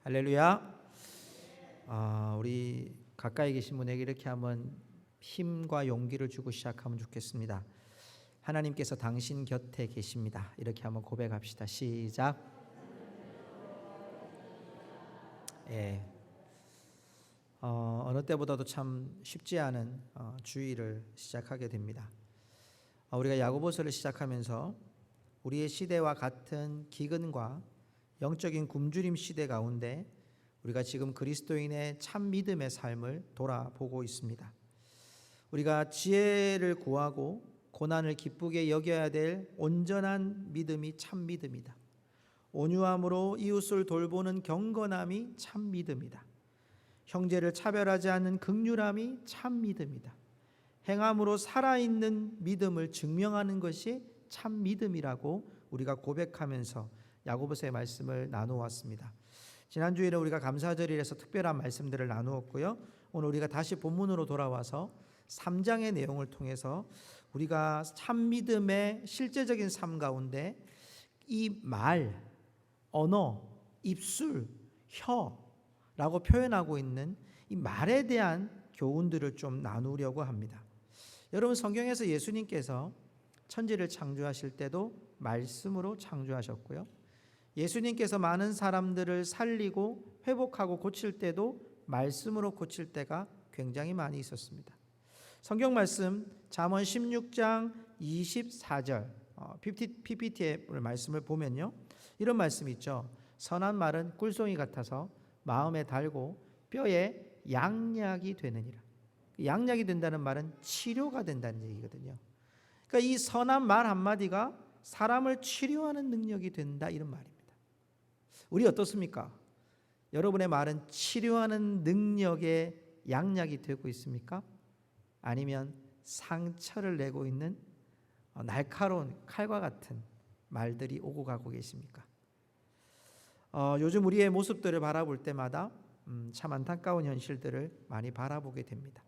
할렐루야. 우리 가까이 계신 분에게 이렇게 한번 힘과 용기를 주고 시작하면 좋겠습니다. 하나님께서 당신 곁에 계십니다. 이렇게 한번 고백합시다. 시작. 예. 어느 때보다도 참 쉽지 않은 주일을 시작하게 됩니다. 우리가 야고보서를 시작하면서 우리의 시대와 같은 기근과 영적인 굶주림 시대 가운데 우리가 지금 그리스도인의 참 믿음의 삶을 돌아보고 있습니다. 우리가 지혜를 구하고 고난을 기쁘게 여겨야 될 온전한 믿음이 참 믿음이다. 온유함으로 이웃을 돌보는 경건함이 참 믿음이다. 형제를 차별하지 않는 긍휼함이 참 믿음이다. 행함으로 살아있는 믿음을 증명하는 것이 참 믿음이라고 우리가 고백하면서 야고보서의 말씀을 나누었습니다. 지난주에는 우리가 감사절이라서 특별한 말씀들을 나누었고요. 오늘 우리가 다시 본문으로 돌아와서 3장의 내용을 통해서 우리가 참 믿음의 실제적인 삶 가운데 이 말, 언어, 입술, 혀라고 표현하고 있는 이 말에 대한 교훈들을 좀 나누려고 합니다. 여러분, 성경에서 예수님께서 천지를 창조하실 때도 말씀으로 창조하셨고요. 예수님께서 많은 사람들을 살리고 회복하고 고칠 때도 말씀으로 고칠 때가 굉장히 많이 있었습니다. 성경 말씀 잠언 16장 24절 PPT의 말씀을 보면요, 이런 말씀이 있죠. 선한 말은 꿀송이 같아서 마음에 달고 뼈에 양약이 되느니라. 양약이 된다는 말은 치료가 된다는 얘기거든요. 그러니까 이 선한 말 한마디가 사람을 치료하는 능력이 된다, 이런 말입니다. 우리 어떻습니까? 여러분의 말은 치료하는 능력의 양약이 되고 있습니까? 아니면 상처를 내고 있는 날카로운 칼과 같은 말들이 오고 가고 계십니까? 요즘 우리의 모습들을 바라볼 때마다 참 안타까운 현실들을 많이 바라보게 됩니다.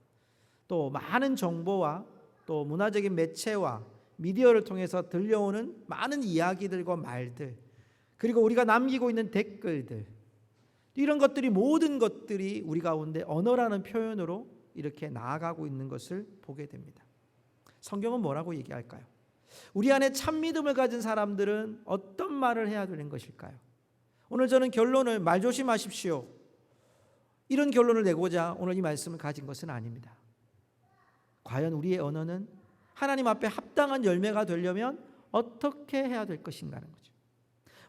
또 많은 정보와 또 문화적인 매체와 미디어를 통해서 들려오는 많은 이야기들과 말들, 그리고 우리가 남기고 있는 댓글들, 이런 것들이 모든 것들이 우리 가운데 언어라는 표현으로 이렇게 나아가고 있는 것을 보게 됩니다. 성경은 뭐라고 얘기할까요? 우리 안에 참 믿음을 가진 사람들은 어떤 말을 해야 되는 것일까요? 오늘 저는 결론을 말 조심하십시오, 이런 결론을 내고자 오늘 이 말씀을 가진 것은 아닙니다. 과연 우리의 언어는 하나님 앞에 합당한 열매가 되려면 어떻게 해야 될 것인가는 거죠.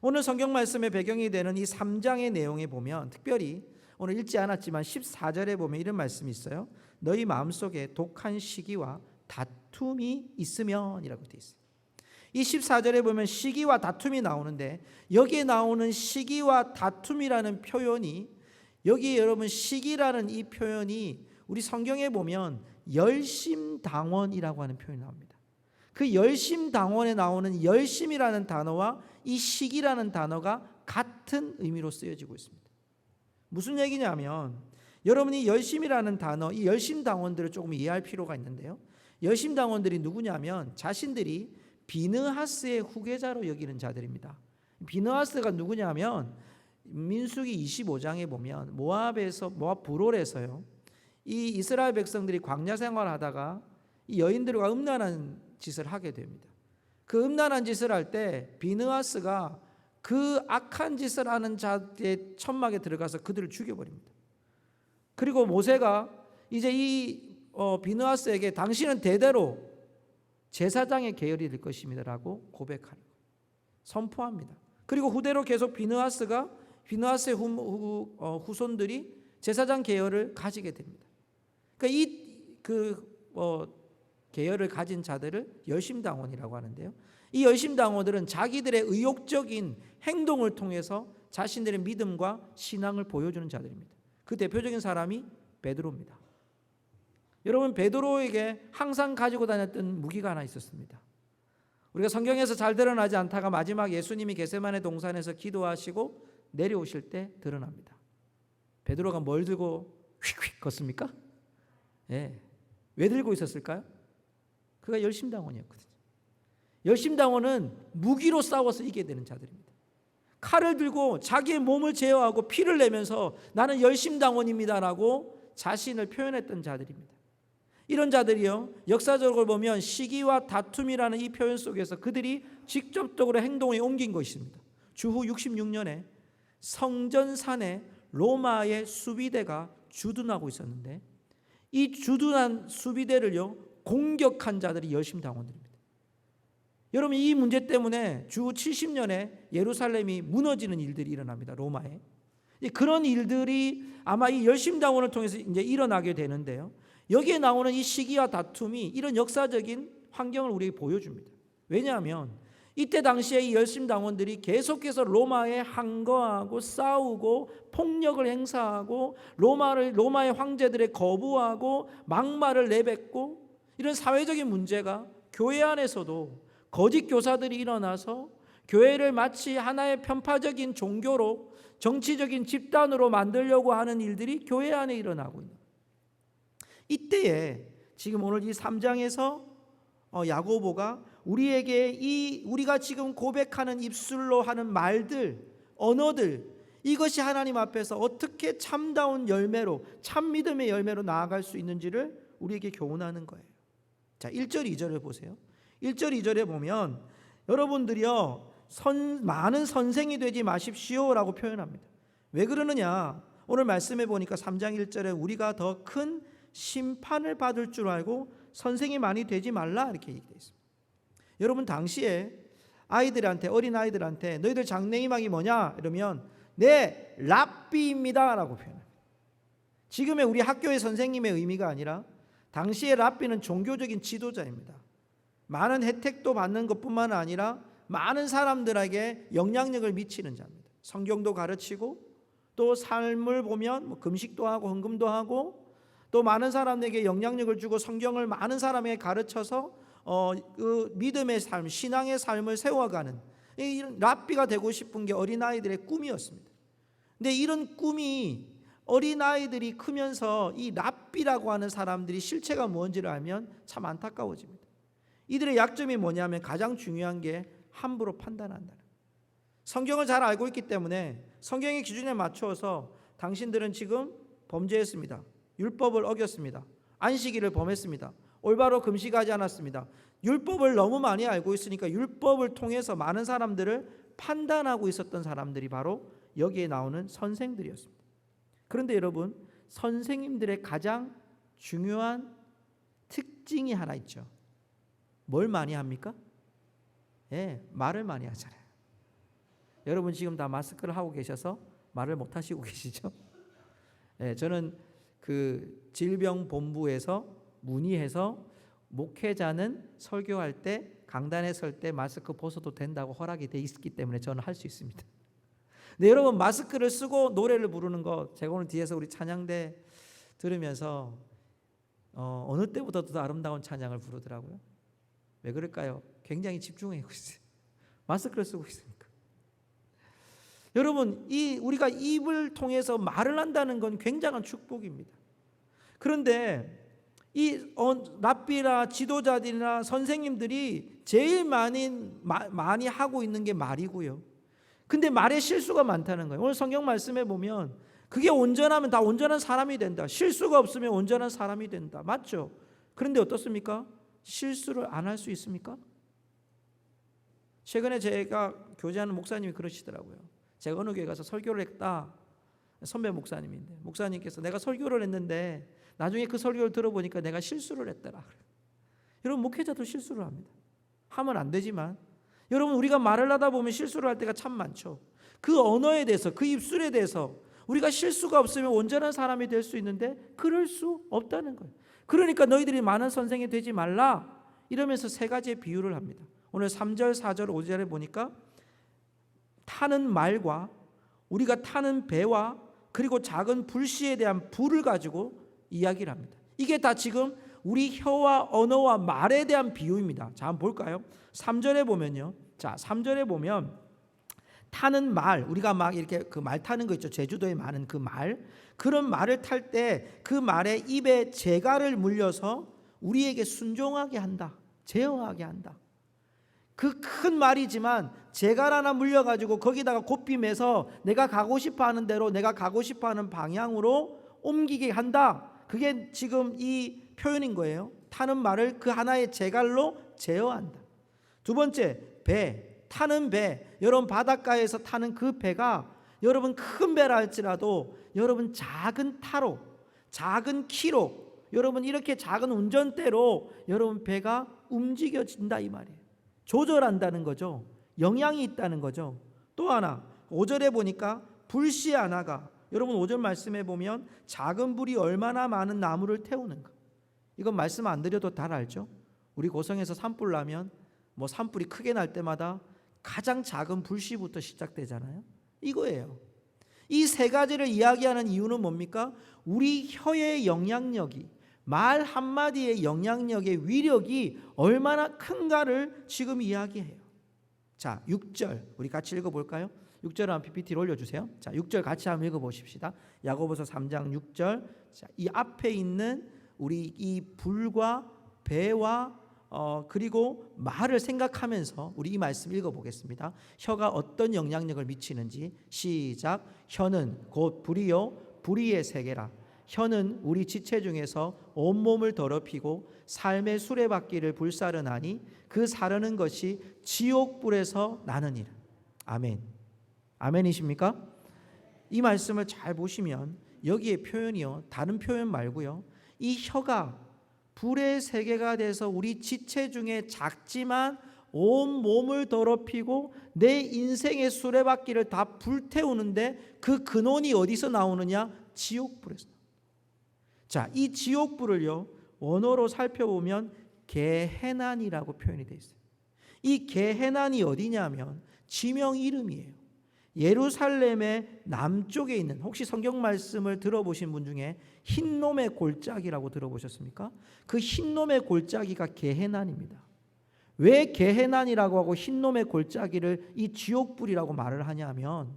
오늘 성경 말씀의 배경이 되는 이 3장의 내용에 보면, 특별히 오늘 읽지 않았지만 14절에 보면 이런 말씀이 있어요. 너희 마음속에 독한 시기와 다툼이 있으면 이라고 되어 있어요. 이 14절에 보면 시기와 다툼이 나오는데, 여기에 나오는 시기와 다툼이라는 표현이, 여기 여러분 시기라는 이 표현이 우리 성경에 보면 열심당원이라고 하는 표현이 나옵니다. 그 열심당원에 나오는 열심이라는 단어와 이 시기라는 단어가 같은 의미로 쓰여지고 있습니다. 무슨 얘기냐면, 여러분이 열심이라는 단어, 이 열심당원들을 조금 이해할 필요가 있는데요, 열심당원들이 누구냐면 자신들이 비느하스의 후계자로 여기는 자들입니다. 비느하스가 누구냐면 민수기 25장에 보면 모압 브롤에서요, 이 이스라엘 백성들이 광야 생활하다가 이 여인들과 음란한 짓을 하게 됩니다. 그 음란한 짓을 할 때 비느하스가 그 악한 짓을 하는 자의 천막에 들어가서 그들을 죽여버립니다. 그리고 모세가 이제 이 비느하스에게 당신은 대대로 제사장의 계열이 될 것입니다라고 고백하는 거예요. 선포합니다. 그리고 후대로 계속 비느하스의 후손들이 제사장 계열을 가지게 됩니다. 그러니까 계열을 가진 자들을 열심당원이라고 하는데요, 이 열심당원들은 자기들의 의욕적인 행동을 통해서 자신들의 믿음과 신앙을 보여주는 자들입니다. 그 대표적인 사람이 베드로입니다. 여러분, 베드로에게 항상 가지고 다녔던 무기가 하나 있었습니다. 우리가 성경에서 잘 드러나지 않다가 마지막 예수님이 겟세마네 동산에서 기도하시고 내려오실 때 드러납니다. 베드로가 뭘 들고 휙휙 걷습니까? 예. 왜 들고 있었을까요? 그가 열심당원이었거든요. 열심당원은 무기로 싸워서 이겨야 되는 자들입니다. 칼을 들고 자기의 몸을 제어하고 피를 내면서 나는 열심당원입니다라고 자신을 표현했던 자들입니다. 이런 자들이요, 역사적으로 보면 시기와 다툼이라는 이 표현 속에서 그들이 직접적으로 행동에 옮긴 것입니다. 주후 66년에 성전산에 로마의 수비대가 주둔하고 있었는데 이 주둔한 수비대를요 공격한 자들이 열심당원들입니다. 여러분, 이 문제 때문에 주후 70년에 예루살렘이 무너지는 일들이 일어납니다. 로마에. 그런 일들이 아마 이 열심당원을 통해서 이제 일어나게 되는데요, 여기에 나오는 이 시기와 다툼이 이런 역사적인 환경을 우리에게 보여줍니다. 왜냐하면 이때 당시에 이 열심당원들이 계속해서 로마에 항거하고 싸우고 폭력을 행사하고 로마의 황제들의 거부하고 막말을 내뱉고, 이런 사회적인 문제가 교회 안에서도 거짓 교사들이 일어나서 교회를 마치 하나의 편파적인 종교로, 정치적인 집단으로 만들려고 하는 일들이 교회 안에 일어나고 있는, 이때에 지금 오늘 이 3장에서 야고보가 우리에게 우리가 지금 고백하는 입술로 하는 말들, 언어들, 이것이 하나님 앞에서 어떻게 참다운 열매로, 참 믿음의 열매로 나아갈 수 있는지를 우리에게 교훈하는 거예요. 자, 1절 2절을 보세요. 1절 2절에 보면 여러분들이요 많은 선생이 되지 마십시오라고 표현합니다. 왜 그러느냐? 오늘 말씀해 보니까 3장 1절에 우리가 더 큰 심판을 받을 줄 알고 선생이 많이 되지 말라 이렇게 얘기되어 있습니다. 여러분, 당시에 아이들한테, 어린 아이들한테 너희들 장래희망이 뭐냐 이러면 네 랍비입니다 라고 표현합니다. 지금의 우리 학교의 선생님의 의미가 아니라 당시의 랍비는 종교적인 지도자입니다. 많은 혜택도 받는 것뿐만 아니라 많은 사람들에게 영향력을 미치는 자입니다. 성경도 가르치고 또 삶을 보면 금식도 하고 헌금도 하고 또 많은 사람에게 영향력을 주고 성경을 많은 사람에게 가르쳐서 그 믿음의 삶, 신앙의 삶을 세워가는 이런 랍비가 되고 싶은 게 어린아이들의 꿈이었습니다. 근데 이런 꿈이 어린아이들이 크면서 이 랍비라고 하는 사람들이 실체가 뭔지를 알면 참 안타까워집니다. 이들의 약점이 뭐냐면 가장 중요한 게 함부로 판단한다는, 성경을 잘 알고 있기 때문에 성경의 기준에 맞춰서 당신들은 지금 범죄했습니다. 율법을 어겼습니다. 안식일을 범했습니다. 올바로 금식하지 않았습니다. 율법을 너무 많이 알고 있으니까 율법을 통해서 많은 사람들을 판단하고 있었던 사람들이 바로 여기에 나오는 선생들이었습니다. 그런데 여러분, 선생님들의 가장 중요한 특징이 하나 있죠. 뭘 많이 합니까? 말을 많이 하잖아요. 여러분 지금 다 마스크를 하고 계셔서 말을 못 하시고 계시죠? 저는 그 질병본부에서 문의해서 목회자는 설교할 때 강단에 설 때 마스크 벗어도 된다고 허락이 돼 있기 때문에 저는 할 수 있습니다. 근데 여러분, 마스크를 쓰고 노래를 부르는 거, 제가 오늘 뒤에서 우리 찬양대 들으면서 어느 때보다도 더 아름다운 찬양을 부르더라고요. 왜 그럴까요? 굉장히 집중하고 있어요. 마스크를 쓰고 있으니까. 여러분, 우리가 입을 통해서 말을 한다는 건 굉장한 축복입니다. 그런데 이 랍비나 지도자들이나 선생님들이 제일 많이 하고 있는 게 말이고요. 근데 말에 실수가 많다는 거예요. 오늘 성경 말씀에 보면 그게 온전하면 다 온전한 사람이 된다. 실수가 없으면 온전한 사람이 된다. 맞죠? 그런데 어떻습니까? 실수를 안 할 수 있습니까? 최근에 제가 교제하는 목사님이 그러시더라고요. 제가 어느 교회 가서 설교를 했다. 선배 목사님인데 목사님께서 내가 설교를 했는데 나중에 그 설교를 들어보니까 내가 실수를 했더라. 여러분, 목회자도 실수를 합니다. 하면 안 되지만 여러분, 우리가 말을 하다 보면 실수를 할 때가 참 많죠. 그 언어에 대해서, 그 입술에 대해서 우리가 실수가 없으면 온전한 사람이 될 수 있는데 그럴 수 없다는 거예요. 그러니까 너희들이 많은 선생이 되지 말라 이러면서 세 가지의 비유를 합니다. 오늘 3절, 4절, 5절에 보니까 타는 말과 우리가 타는 배와 그리고 작은 불씨에 대한 불을 가지고 이야기를 합니다. 이게 다 지금 우리 혀와 언어와 말에 대한 비유입니다. 자, 한번 볼까요? 3절에 보면요. 자, 3절에 보면 타는 말, 우리가 막 이렇게 그 말 타는 거 있죠. 제주도에 많은 그 말, 그런 말을 탈 때 그 말에 입에 재갈을 물려서 우리에게 순종하게 한다, 제어하게 한다. 그 큰 말이지만 재갈 하나 물려가지고 거기다가 고삐 매서 내가 가고 싶어하는 대로, 내가 가고 싶어하는 방향으로 옮기게 한다. 그게 지금 이 표현인 거예요. 타는 말을 그 하나의 재갈로 제어한다. 두 번째, 배. 타는 배. 여러분 바닷가에서 타는 그 배가 여러분 큰 배라 할지라도 여러분 작은 타로, 작은 키로, 여러분 이렇게 작은 운전대로 여러분 배가 움직여진다 이 말이에요. 조절한다는 거죠. 영향이 있다는 거죠. 또 하나 5절에 보니까 불씨 하나가, 여러분 5절 말씀에 보면 작은 불이 얼마나 많은 나무를 태우는가. 이건 말씀 안 드려도 다 알죠. 우리 고성에서 산불 나면 뭐 산불이 크게 날 때마다 가장 작은 불씨부터 시작되잖아요. 이거예요. 이 세 가지를 이야기하는 이유는 뭡니까? 우리 혀의 영향력이, 말 한마디의 영향력의 위력이 얼마나 큰가를 지금 이야기해요. 자, 6절 우리 같이 읽어볼까요? 6절 한번 PPT로 올려주세요. 자, 6절 같이 한번 읽어보십시다. 야고보서 3장 6절. 자, 이 앞에 있는 우리 이 불과 배와 그리고 말을 생각하면서 우리 이 말씀 읽어보겠습니다. 혀가 어떤 영향력을 미치는지 시작. 혀는 곧 불이요 불의의 세계라. 혀는 우리 지체 중에서 온몸을 더럽히고 삶의 수레바퀴를 불사르나니 그 사르는 것이 지옥불에서 나느니라. 아멘. 아멘이십니까? 이 말씀을 잘 보시면 여기에 표현이요, 다른 표현 말고요, 이 혀가 불의 세계가 돼서 우리 지체 중에 작지만 온 몸을 더럽히고 내 인생의 수레바퀴를 다 불태우는데 그 근원이 어디서 나오느냐? 지옥불에서. 자, 이 지옥불을요 원어로 살펴보면 게헤난이라고 표현이 되어 있어요. 이 게헤난이 어디냐면 지명 이름이에요. 예루살렘의 남쪽에 있는, 혹시 성경 말씀을 들어보신 분 중에 흰놈의 골짜기라고 들어보셨습니까? 그 흰놈의 골짜기가 게헤난입니다. 왜 게헤난이라고 하고 흰놈의 골짜기를 이 지옥불이라고 말을 하냐면,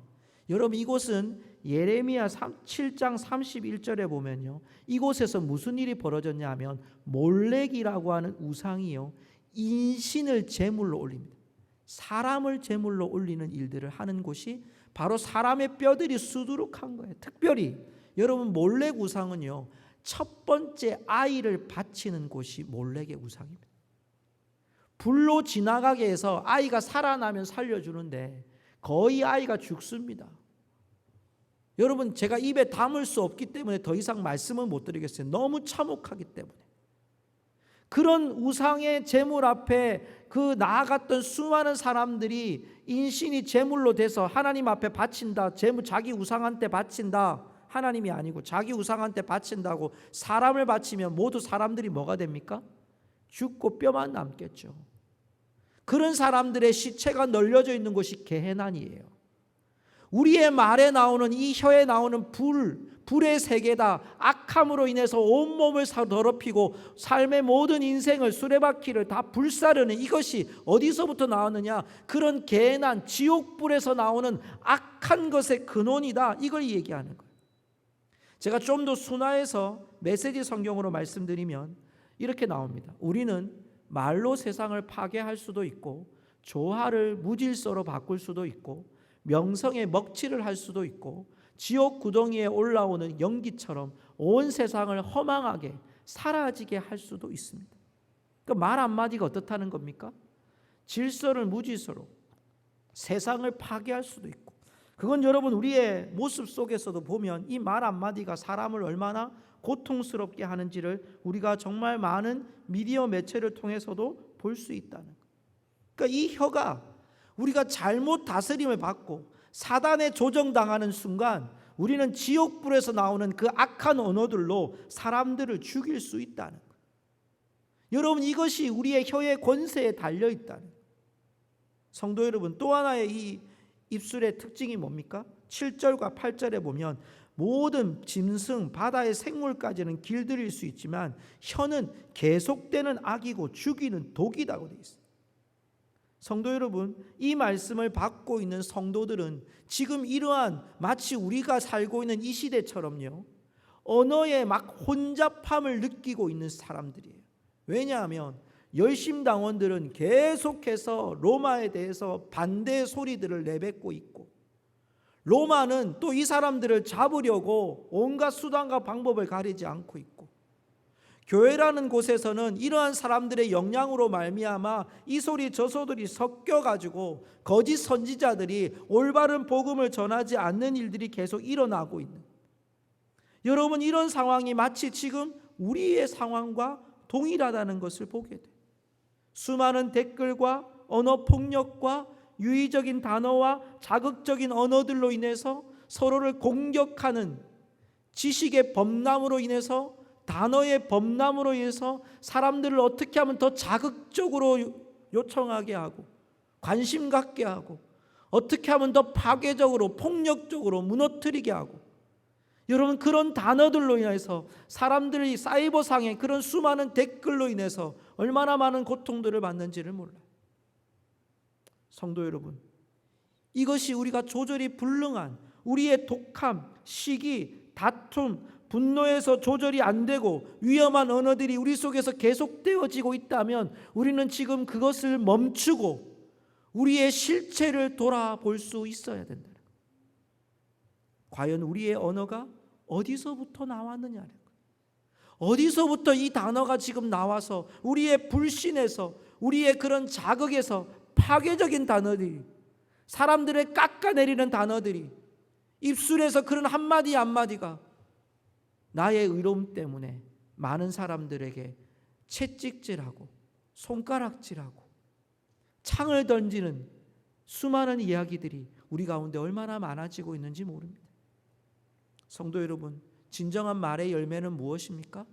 여러분 이곳은 예레미야 7장 31절에 보면요, 이곳에서 무슨 일이 벌어졌냐 하면 몰렉이라고 하는 우상이요 인신을 제물로 올립니다. 사람을 제물로 올리는 일들을 하는 곳이 바로 사람의 뼈들이 수두룩한 거예요. 특별히 여러분 몰렉 우상은요 첫 번째 아이를 바치는 곳이 몰렉의 우상입니다. 불로 지나가게 해서 아이가 살아나면 살려주는데 거의 아이가 죽습니다. 여러분 제가 입에 담을 수 없기 때문에 더 이상 말씀을 못 드리겠어요. 너무 참혹하기 때문에. 그런 우상의 제물 앞에 그 나아갔던 수많은 사람들이 인신이 제물로 돼서 하나님 앞에 바친다. 제물 자기 우상한테 바친다. 하나님이 아니고 자기 우상한테 바친다고 사람을 바치면 모두 사람들이 뭐가 됩니까? 죽고 뼈만 남겠죠. 그런 사람들의 시체가 널려져 있는 곳이 게헤난이에요. 우리의 말에 나오는 이 혀에 나오는 불의 세계다. 악함으로 인해서 온몸을 더럽히고 삶의 모든 인생을 수레바퀴를 다 불사르는 이것이 어디서부터 나왔느냐? 그런 게헤난 지옥불에서 나오는 악한 것의 근원이다. 이걸 얘기하는 거예요. 제가 좀 더 순화해서 메시지 성경으로 말씀드리면 이렇게 나옵니다. 우리는 말로 세상을 파괴할 수도 있고 조화를 무질서로 바꿀 수도 있고 명성의 먹칠을 할 수도 있고 지옥 구덩이에 올라오는 연기처럼 온 세상을 허망하게 사라지게 할 수도 있습니다. 그러니까 말 한마디가 어떻다는 겁니까? 질서를 무질서로 세상을 파괴할 수도 있고, 그건 여러분 우리의 모습 속에서도 보면 이 말 한마디가 사람을 얼마나 고통스럽게 하는지를 우리가 정말 많은 미디어 매체를 통해서도 볼 수 있다는 거예요. 그러니까 이 혀가 우리가 잘못 다스림을 받고 사단에 조정당하는 순간 우리는 지옥불에서 나오는 그 악한 언어들로 사람들을 죽일 수 있다는 거예요. 여러분 이것이 우리의 혀의 권세에 달려있다는 거예요. 성도 여러분, 또 하나의 이 입술의 특징이 뭡니까? 7절과 8절에 보면 모든 짐승, 바다의 생물까지는 길들일 수 있지만 혀는 계속되는 악이고 죽이는 독이라고 되어 있어요. 성도 여러분, 이 말씀을 받고 있는 성도들은 지금 이러한 마치 우리가 살고 있는 이 시대처럼요 언어에 막 혼잡함을 느끼고 있는 사람들이에요. 왜냐하면 열심당원들은 계속해서 로마에 대해서 반대 소리들을 내뱉고 있고, 로마는 또 이 사람들을 잡으려고 온갖 수단과 방법을 가리지 않고 있고, 교회라는 곳에서는 이러한 사람들의 영향으로 말미암아 이 소리 저 소들이 섞여가지고 거짓 선지자들이 올바른 복음을 전하지 않는 일들이 계속 일어나고 있는, 여러분, 이런 상황이 마치 지금 우리의 상황과 동일하다는 것을 보게 돼요. 수많은 댓글과 언어 폭력과 유의적인 단어와 자극적인 언어들로 인해서 서로를 공격하는 지식의 범람으로 인해서, 단어의 범람으로 인해서 사람들을 어떻게 하면 더 자극적으로 요청하게 하고 관심 갖게 하고, 어떻게 하면 더 파괴적으로 폭력적으로 무너뜨리게 하고, 여러분, 그런 단어들로 인해서 사람들이 사이버상의 그런 수많은 댓글로 인해서 얼마나 많은 고통들을 받는지를 몰라요. 성도 여러분, 이것이 우리가 조절이 불능한 우리의 독함, 시기, 다툼, 분노에서 조절이 안 되고 위험한 언어들이 우리 속에서 계속되어지고 있다면 우리는 지금 그것을 멈추고 우리의 실체를 돌아볼 수 있어야 된다. 과연 우리의 언어가 어디서부터 나왔느냐는 거예요. 어디서부터 이 단어가 지금 나와서 우리의 불신에서, 우리의 그런 자극에서 파괴적인 단어들이, 사람들을 깎아내리는 단어들이, 입술에서 그런 한마디 한마디가 나의 의로움 때문에 많은 사람들에게 채찍질하고 손가락질하고 창을 던지는 수많은 이야기들이 우리 가운데 얼마나 많아지고 있는지 모릅니다. 성도 여러분, 진정한 말의 열매는 무엇입니까?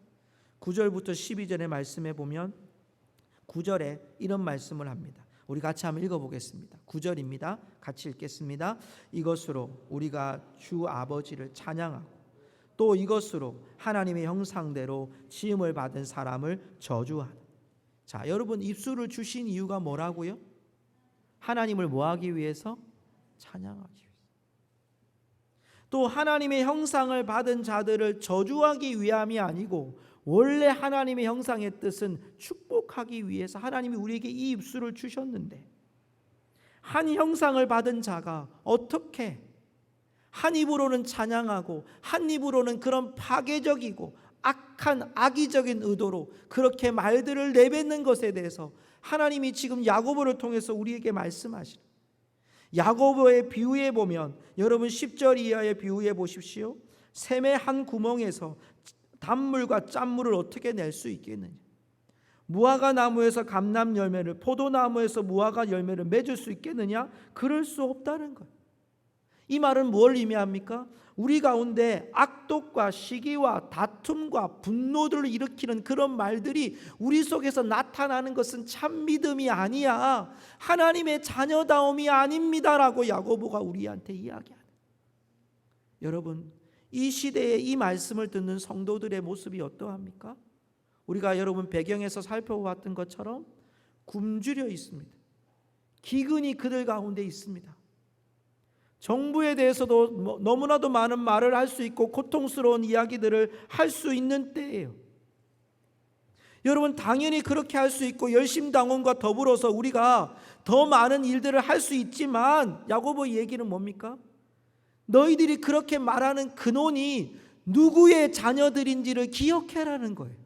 9절부터 12절의 말씀에 보면 9절에 이런 말씀을 합니다. 우리 같이 한번 읽어보겠습니다. 9절입니다. 같이 읽겠습니다. 이것으로 우리가 주 아버지를 찬양하고 또 이것으로 하나님의 형상대로 지음을 받은 사람을 저주하는. 자, 여러분, 입술을 주신 이유가 뭐라고요? 하나님을 뭐하기 위해서? 찬양하기 위해서. 또 하나님의 형상을 받은 자들을 저주하기 위함이 아니고 원래 하나님의 형상의 뜻은 축복하기 위해서 하나님이 우리에게 이 입술을 주셨는데, 한 형상을 받은 자가 어떻게 한 입으로는 찬양하고 한 입으로는 그런 파괴적이고 악한 악의적인 의도로 그렇게 말들을 내뱉는 것에 대해서 하나님이 지금 야고보를 통해서 우리에게 말씀하시는, 야고보의 비유에 보면 여러분 10절 이하의 비유에 보십시오. 샘의 한 구멍에서 단물과 짠물을 어떻게 낼 수 있겠느냐? 무화과 나무에서 감람 열매를, 포도나무에서 무화과 열매를 맺을 수 있겠느냐? 그럴 수 없다는 거예요. 이 말은 뭘 의미합니까? 우리 가운데 악독과 시기와 다툼과 분노들을 일으키는 그런 말들이 우리 속에서 나타나는 것은 참 믿음이 아니야, 하나님의 자녀다움이 아닙니다라고 야고보가 우리한테 이야기하는. 여러분, 이 시대에 이 말씀을 듣는 성도들의 모습이 어떠합니까? 우리가 여러분 배경에서 살펴봤던 것처럼 굶주려 있습니다. 기근이 그들 가운데 있습니다. 정부에 대해서도 너무나도 많은 말을 할 수 있고 고통스러운 이야기들을 할 수 있는 때예요. 여러분, 당연히 그렇게 할 수 있고 열심당원과 더불어서 우리가 더 많은 일들을 할 수 있지만 야고보 얘기는 뭡니까? 너희들이 그렇게 말하는 근원이 누구의 자녀들인지를 기억해라는 거예요.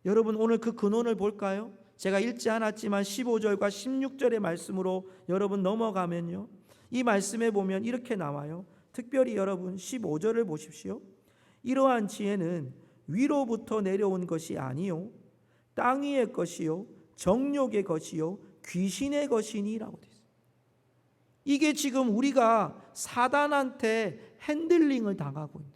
여러분, 오늘 그 근원을 볼까요? 제가 읽지 않았지만 15절과 16절의 말씀으로 여러분 넘어가면요, 이 말씀에 보면 이렇게 나와요. 특별히 여러분 15절을 보십시오. 이러한 지혜는 위로부터 내려온 것이 아니요 땅 위의 것이요 정욕의 것이요 귀신의 것이니라고 되어 있어요. 이게 지금 우리가 사단한테 핸들링을 당하고 있는,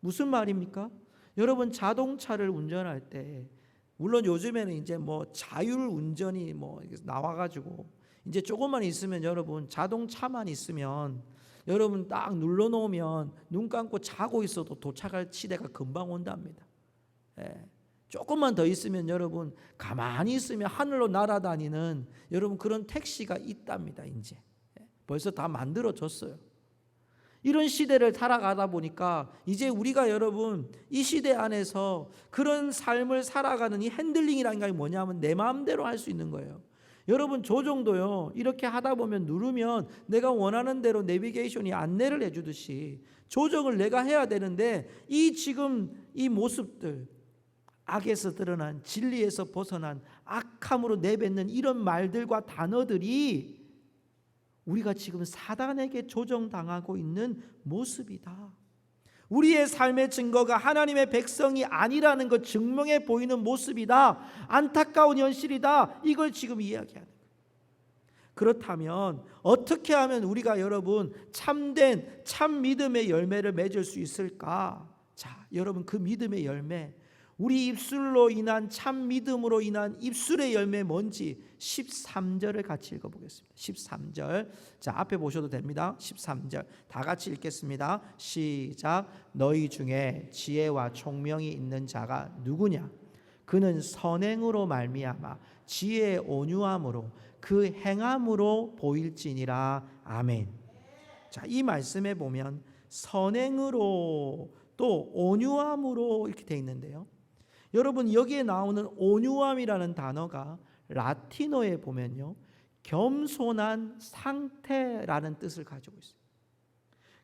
무슨 말입니까? 여러분, 자동차를 운전할 때, 물론 요즘에는 이제 뭐 자율 운전이 뭐 나와가지고 이제 조금만 있으면 여러분 자동차만 있으면 여러분 딱 눌러놓으면 눈 감고 자고 있어도 도착할 시대가 금방 온답니다. 조금만 더 있으면 여러분 가만히 있으면 하늘로 날아다니는 여러분 그런 택시가 있답니다. 이제 벌써 다 만들어졌어요. 이런 시대를 살아가다 보니까 이제 우리가 여러분 이 시대 안에서 그런 삶을 살아가는 이 핸들링이라는 게 뭐냐면 내 마음대로 할 수 있는 거예요. 여러분 조종도요, 이렇게 하다 보면 누르면 내가 원하는 대로 내비게이션이 안내를 해주듯이 조정을 내가 해야 되는데, 이 지금 이 모습들, 악에서 드러난, 진리에서 벗어난 악함으로 내뱉는 이런 말들과 단어들이 우리가 지금 사단에게 조정당하고 있는 모습이다. 우리의 삶의 증거가 하나님의 백성이 아니라는 것 증명해 보이는 모습이다. 안타까운 현실이다. 이걸 지금 이야기하는 거예요. 그렇다면 어떻게 하면 우리가 여러분 참된 참 믿음의 열매를 맺을 수 있을까? 자, 여러분 그 믿음의 열매, 우리 입술로 인한 참 믿음으로 인한 입술의 열매 뭔지 13절을 같이 읽어보겠습니다. 13절, 자 앞에 보셔도 됩니다. 13절 다 같이 읽겠습니다. 시작. 너희 중에 지혜와 총명이 있는 자가 누구냐? 그는 선행으로 말미암아 지혜의 온유함으로 그 행함으로 보일지니라. 아멘. 자, 이 말씀에 보면 선행으로 또 온유함으로 이렇게 돼 있는데요, 여러분 여기에 나오는 온유함이라는 단어가 라틴어에 보면요 겸손한 상태라는 뜻을 가지고 있어요.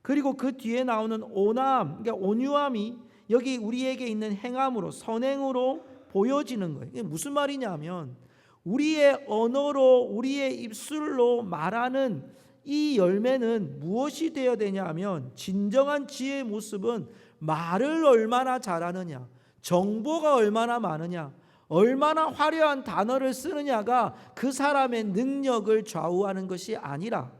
그리고 그 뒤에 나오는 온함, 그러니까 온유함이 여기 우리에게 있는 행함으로, 선행으로 보여지는 거예요. 이게 무슨 말이냐면 우리의 언어로, 우리의 입술로 말하는 이 열매는 무엇이 되어야 되냐면, 진정한 지혜의 모습은 말을 얼마나 잘하느냐, 정보가 얼마나 많으냐, 얼마나 화려한 단어를 쓰느냐가 그 사람의 능력을 좌우하는 것이 아니라,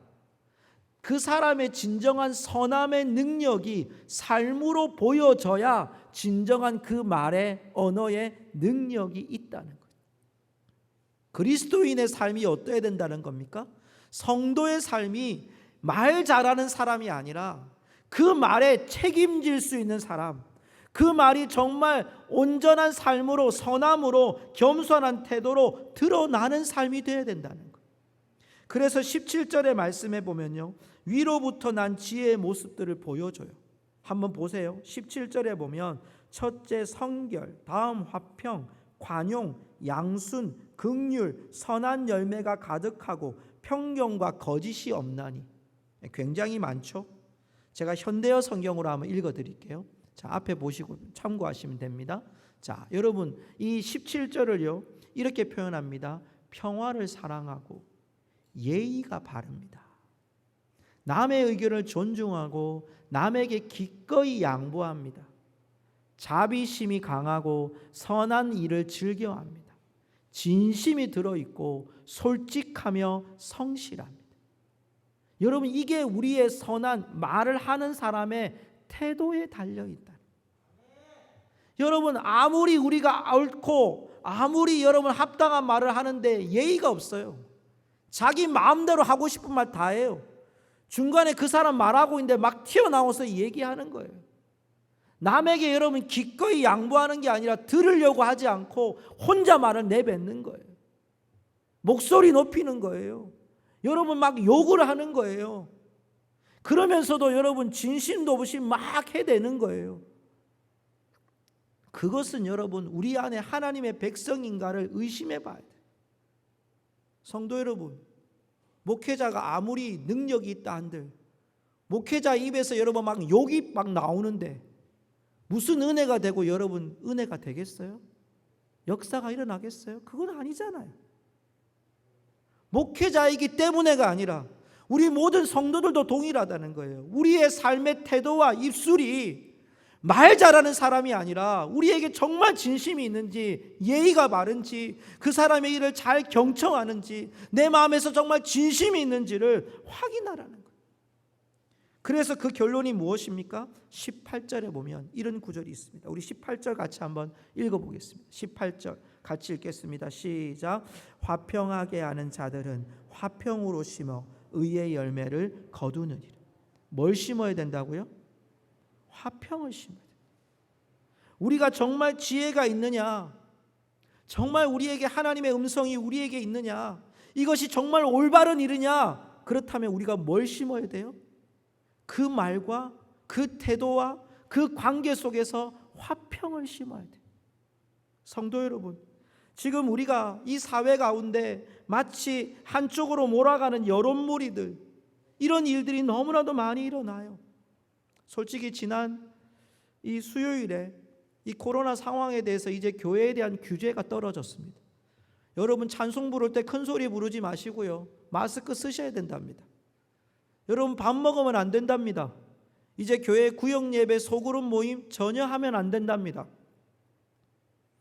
그 사람의 진정한 선함의 능력이 삶으로 보여져야 진정한 그 말의 언어의 능력이 있다는 거예요. 그리스도인의 삶이 어떠해야 된다는 겁니까? 성도의 삶이 말 잘하는 사람이 아니라 그 말에 책임질 수 있는 사람, 그 말이 정말 온전한 삶으로, 선함으로, 겸손한 태도로 드러나는 삶이 되어야 된다는 거예요. 그래서 17절의 말씀에 보면요 위로부터 난 지혜의 모습들을 보여줘요. 한번 보세요. 17절에 보면 첫째 성결, 다음 화평, 관용, 양순, 긍휼, 선한 열매가 가득하고 평경과 거짓이 없나니. 굉장히 많죠. 제가 현대어 성경으로 한번 읽어드릴게요. 자, 앞에 보시고 참고하시면 됩니다. 자, 여러분 이 17절을요 이렇게 표현합니다. 평화를 사랑하고 예의가 바릅니다. 남의 의견을 존중하고 남에게 기꺼이 양보합니다. 자비심이 강하고 선한 일을 즐겨합니다. 진심이 들어있고 솔직하며 성실합니다. 여러분 이게 우리의 선한 말을 하는 사람의 태도에 달려있다. 여러분 아무리 우리가 옳고 아무리 여러분 합당한 말을 하는데 예의가 없어요. 자기 마음대로 하고 싶은 말 다 해요. 중간에 그 사람 말하고 있는데 막 튀어나와서 얘기하는 거예요. 남에게 여러분 기꺼이 양보하는 게 아니라 들으려고 하지 않고 혼자 말을 내뱉는 거예요. 목소리 높이는 거예요. 여러분 막 욕을 하는 거예요. 그러면서도 여러분 진심도 없이 막 해대는 거예요. 그것은 여러분 우리 안에 하나님의 백성인가를 의심해 봐야 돼요. 성도 여러분, 목회자가 아무리 능력이 있다 한들 목회자 입에서 여러분 막 욕이 막 나오는데 무슨 은혜가 되고 여러분 은혜가 되겠어요? 역사가 일어나겠어요? 그건 아니잖아요. 목회자이기 때문에가 아니라 우리 모든 성도들도 동일하다는 거예요. 우리의 삶의 태도와 입술이 말 잘하는 사람이 아니라 우리에게 정말 진심이 있는지, 예의가 바른지, 그 사람의 일을 잘 경청하는지, 내 마음에서 정말 진심이 있는지를 확인하라는 거예요. 그래서 그 결론이 무엇입니까? 18절에 보면 이런 구절이 있습니다. 우리 18절 같이 한번 읽어보겠습니다. 18절 같이 읽겠습니다. 시작. 화평하게 하는 자들은 화평으로 심어 의의 열매를 거두느니라. 뭘 심어야 된다고요? 화평을 심어야 돼요. 우리가 정말 지혜가 있느냐, 정말 우리에게 하나님의 음성이 우리에게 있느냐, 이것이 정말 올바른 일이냐, 그렇다면 우리가 뭘 심어야 돼요? 그 말과 그 태도와 그 관계 속에서 화평을 심어야 돼요. 성도 여러분, 지금 우리가 이 사회 가운데 마치 한쪽으로 몰아가는 여론 무리들, 이런 일들이 너무나도 많이 일어나요. 솔직히 지난 이 수요일에 이 코로나 상황에 대해서 이제 교회에 대한 규제가 떨어졌습니다. 여러분, 찬송 부를 때 큰 소리 부르지 마시고요, 마스크 쓰셔야 된답니다. 여러분, 밥 먹으면 안 된답니다. 이제 교회 구역 예배 소그룹 모임 전혀 하면 안 된답니다.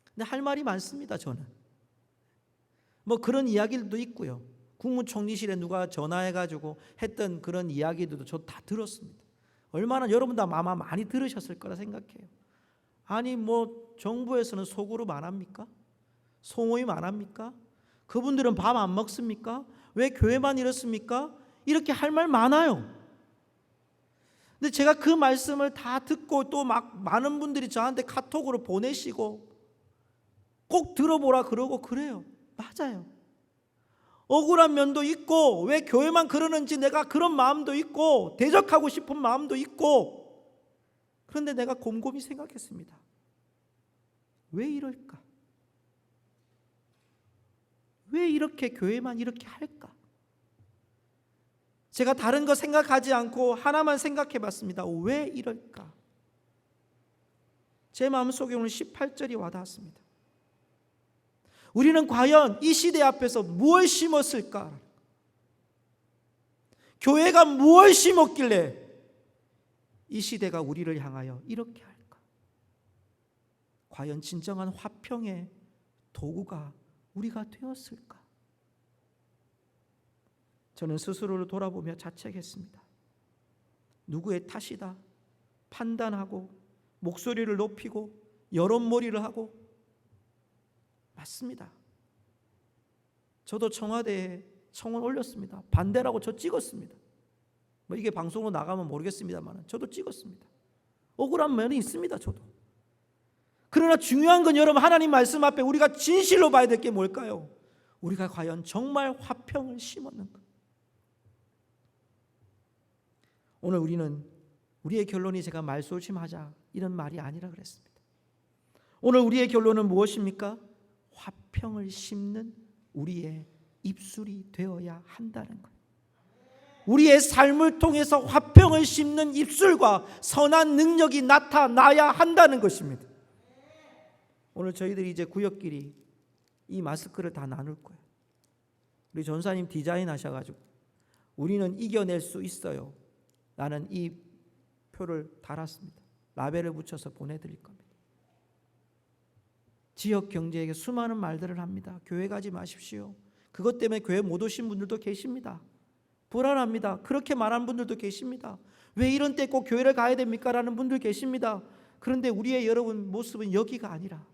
근데 할 말이 많습니다. 저는 뭐 그런 이야기들도 있고요, 국무총리실에 누가 전화해가지고 했던 그런 이야기들도 저 다 들었습니다. 얼마나 여러분 다 아마 많이 들으셨을 거라 생각해요. 아니 뭐 정부에서는 소그룹 안 합니까? 소모임 안 합니까? 그분들은 밥 안 먹습니까? 왜 교회만 이렇습니까? 이렇게 할 말 많아요. 근데 제가 그 말씀을 다 듣고 또 막 많은 분들이 저한테 카톡으로 보내시고 꼭 들어보라 그러고 그래요. 맞아요. 억울한 면도 있고 왜 교회만 그러는지 내가 그런 마음도 있고 대적하고 싶은 마음도 있고, 그런데 내가 곰곰이 생각했습니다. 왜 이럴까? 왜 이렇게 교회만 이렇게 할까? 제가 다른 거 생각하지 않고 하나만 생각해 봤습니다. 왜 이럴까? 제 마음속에 오늘 18절이 와닿았습니다. 우리는 과연 이 시대 앞에서 무엇을 심었을까? 교회가 무엇을 심었길래 이 시대가 우리를 향하여 이렇게 할까? 과연 진정한 화평의 도구가 우리가 되었을까? 저는 스스로를 돌아보며 자책했습니다. 누구의 탓이다 판단하고 목소리를 높이고 여론몰이를 하고, 맞습니다. 저도 청와대에 청원 올렸습니다. 반대라고 저 찍었습니다. 뭐 이게 방송으로 나가면 모르겠습니다만 저도 찍었습니다. 억울한 면이 있습니다. 저도. 그러나 중요한 건 여러분, 하나님 말씀 앞에 우리가 진실로 봐야 될 게 뭘까요? 우리가 과연 정말 화평을 심었는가? 오늘 우리의 결론이 제가 말소심하자 이런 말이 아니라 그랬습니다. 오늘 우리의 결론은 무엇입니까? 화평을 심는 우리의 입술이 되어야 한다는 것. 우리의 삶을 통해서 화평을 심는 입술과 선한 능력이 나타나야 한다는 것입니다. 오늘 저희들이 이제 구역끼리 이 마스크를 다 나눌 거예요. 우리 전사님 디자인하셔가지고 우리는 이겨낼 수 있어요. 나는 이 표를 달았습니다. 라벨을 붙여서 보내드릴 겁니다. 지역 경제에게 수많은 말들을 합니다. 교회 가지 마십시오. 그것 때문에 교회 못 오신 분들도 계십니다. 불안합니다. 그렇게 말하는 분들도 계십니다. 왜 이런 때 꼭 교회를 가야 됩니까? 라는 분들 계십니다. 그런데 우리의 여러분 모습은 여기가 아니라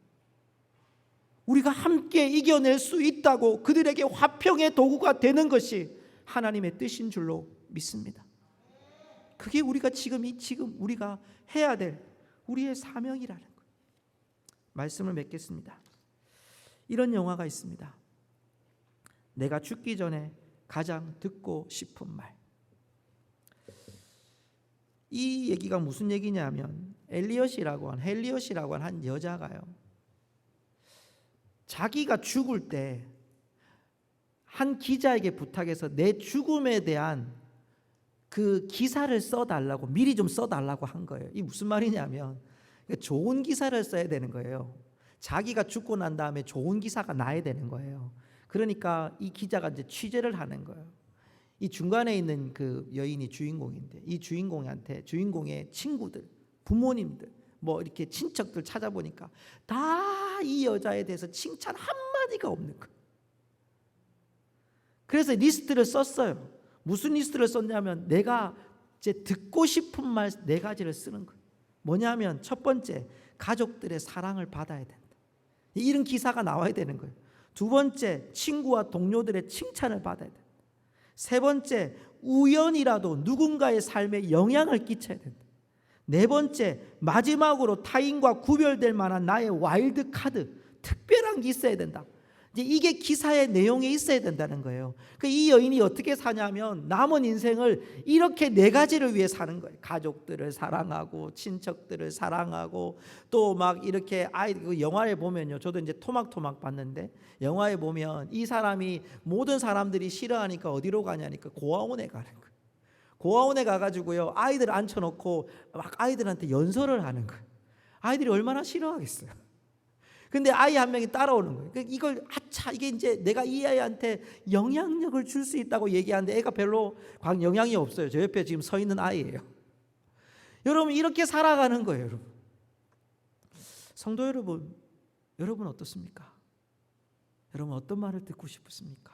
우리가 함께 이겨낼 수 있다고 그들에게 화평의 도구가 되는 것이 하나님의 뜻인 줄로 믿습니다. 그게 우리가 지금 우리가 해야 될 우리의 사명이라는 거예요. 말씀을 맺겠습니다. 이런 영화가 있습니다. 내가 죽기 전에 가장 듣고 싶은 말. 이 얘기가 무슨 얘기냐면 헬리엇이라고 한 여자가요, 자기가 죽을 때 한 기자에게 부탁해서 내 죽음에 대한 그 기사를 써달라고, 미리 좀 써달라고 한 거예요. 이게 무슨 말이냐면 좋은 기사를 써야 되는 거예요. 자기가 죽고 난 다음에 좋은 기사가 나야 되는 거예요. 그러니까 이 기자가 이제 취재를 하는 거예요. 이 중간에 있는 그 여인이 주인공인데, 이 주인공한테 주인공의 친구들, 부모님들, 뭐 이렇게 친척들 찾아보니까 다 이 여자에 대해서 칭찬 한마디가 없는 거예요. 그래서 리스트를 썼어요. 무슨 리스트를 썼냐면 내가 이제 듣고 싶은 말 4가지를 쓰는 거예요. 뭐냐면 첫 번째, 가족들의 사랑을 받아야 된다. 이런 기사가 나와야 되는 거예요. 두 번째, 친구와 동료들의 칭찬을 받아야 된다. 세 번째, 우연이라도 누군가의 삶에 영향을 끼쳐야 된다. 네 번째, 마지막으로 타인과 구별될 만한 나의 와일드 카드, 특별한 게 있어야 된다. 이제 이게 기사의 내용에 있어야 된다는 거예요. 이 여인이 어떻게 사냐면 남은 인생을 이렇게 네 가지를 위해 사는 거예요. 가족들을 사랑하고 친척들을 사랑하고 또 막 이렇게 그 영화에 보면요. 저도 이제 토막토막 봤는데 영화에 보면 이 사람이 모든 사람들이 싫어하니까 어디로 가냐니까 고아원에 가는 거예요. 고아원에 가가지고요. 아이들 앉혀놓고 막 아이들한테 연설을 하는 거예요. 아이들이 얼마나 싫어하겠어요. 근데 아이 한 명이 따라오는 거예요. 이걸 이게 이제 내가 이 아이한테 영향력을 줄 수 있다고 얘기하는데 애가 별로 영향이 없어요. 저 옆에 지금 서 있는 아이예요. 여러분 이렇게 살아가는 거예요. 여러분. 성도 여러분, 여러분 어떻습니까? 여러분 어떤 말을 듣고 싶으십니까?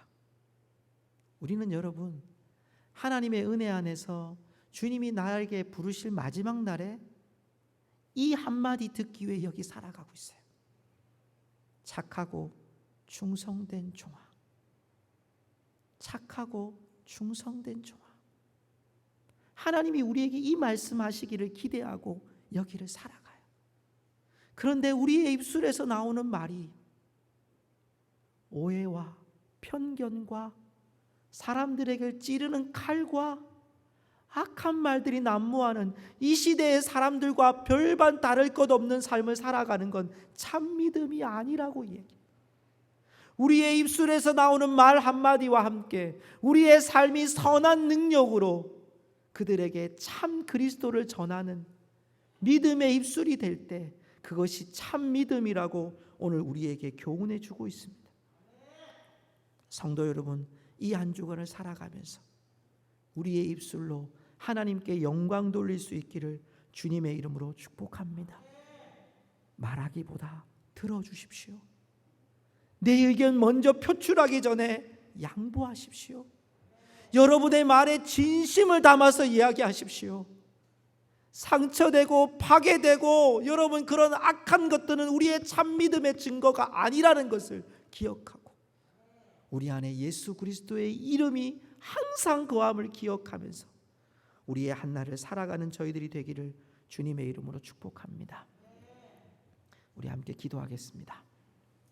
우리는 여러분 하나님의 은혜 안에서 주님이 나에게 부르실 마지막 날에 이 한마디 듣기 위해 여기 살아가고 있어요. 착하고 충성된 종아. 착하고 충성된 종아. 하나님이 우리에게 이 말씀하시기를 기대하고 여기를 살아가요. 그런데 우리의 입술에서 나오는 말이 오해와 편견과 사람들에게 찌르는 칼과 악한 말들이 난무하는 이 시대의 사람들과 별반 다를 것 없는 삶을 살아가는 건 참 믿음이 아니라고 얘기해요. 우리의 입술에서 나오는 말 한마디와 함께 우리의 삶이 선한 능력으로 그들에게 참 그리스도를 전하는 믿음의 입술이 될 때 그것이 참 믿음이라고 오늘 우리에게 교훈해 주고 있습니다. 성도 여러분, 이 한 주간을 살아가면서 우리의 입술로 하나님께 영광 돌릴 수 있기를 주님의 이름으로 축복합니다. 말하기보다 들어주십시오. 내 의견 먼저 표출하기 전에 양보하십시오. 여러분의 말에 진심을 담아서 이야기하십시오. 상처되고 파괴되고 여러분 그런 악한 것들은 우리의 참 믿음의 증거가 아니라는 것을 기억하고 우리 안에 예수 그리스도의 이름이 항상 거함을 기억하면서 우리의 한날을 살아가는 저희들이 되기를 주님의 이름으로 축복합니다. 우리 함께 기도하겠습니다.